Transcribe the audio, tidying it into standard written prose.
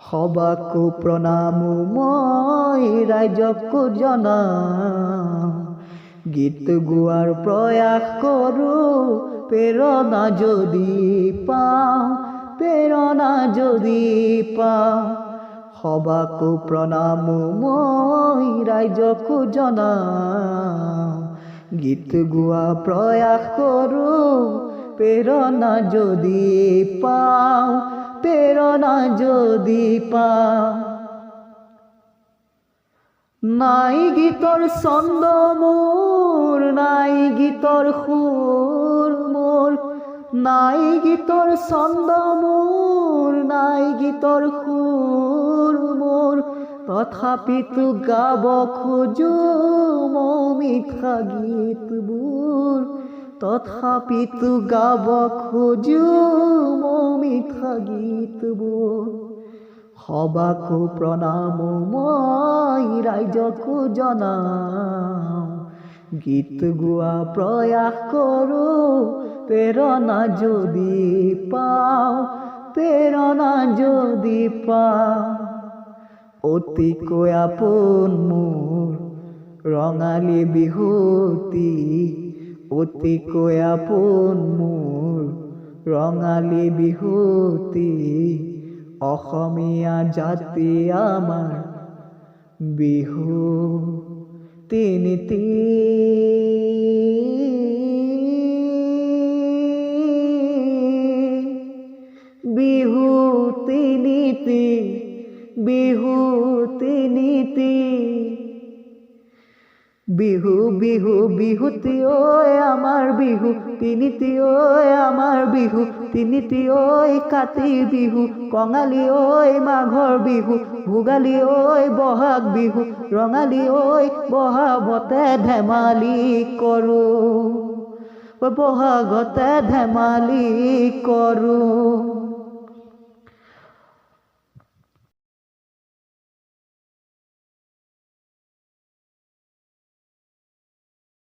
সবাকো প্ৰণাম মই ৰাইজকো জনাওঁ, গীত গোৱাৰ প্ৰয়াস কৰোঁ, প্ৰেৰণা যদি পাওঁ, প্ৰেৰণা যদি পাওঁ। সবাকো প্ৰণাম মই ৰাইজকো জনাওঁ, গীত গোৱা প্ৰয়াস কৰোঁ, প্ৰেৰণা যদি পাওঁ, প্ৰেৰণা যদি পাওঁ। নাই গীতৰ ছন্দ মোৰ, নাই গীতৰ সুৰ মোৰ, নাই গীতৰ ছন্দ মোৰ, নাই গীতৰ সুৰ মোৰ, তথাপিতো গাব খোজোঁ মই মিঠা গীতবোৰ, তথাপিতো গাব খোজোঁ মই মিঠা গীতবোৰ। সবাকো প্ৰণাম মই ৰাইজকো জনাওঁ, গীত গোৱা প্ৰয়াস কৰোঁ, প্ৰেৰণা যদি পাওঁ, প্ৰেৰণা যদি পাওঁ। অতিকৈ আপোন মোৰ ৰঙালী বিহুটি, অতিকৈ আপোন মোৰ ৰঙালী বিহুটি, অসমীয়া জাতি আমাৰ বিহু তিনিটি। বিহু তিনিটি, বিহু তিনিটি, বিহু বিহু বিহুতি ঐ আমাৰ বিহু তিনিটি, ঐ আমাৰ বিহু তিনিটি, ঐ কাতি বিহু, কঙালী ঐ মাঘৰ বিহু, ভোগালী ঐ বহাগ বিহু, ৰঙালী ঐ বহাগতে ধেমালি কৰোঁ, বহাগতে ধেমালি কৰোঁ।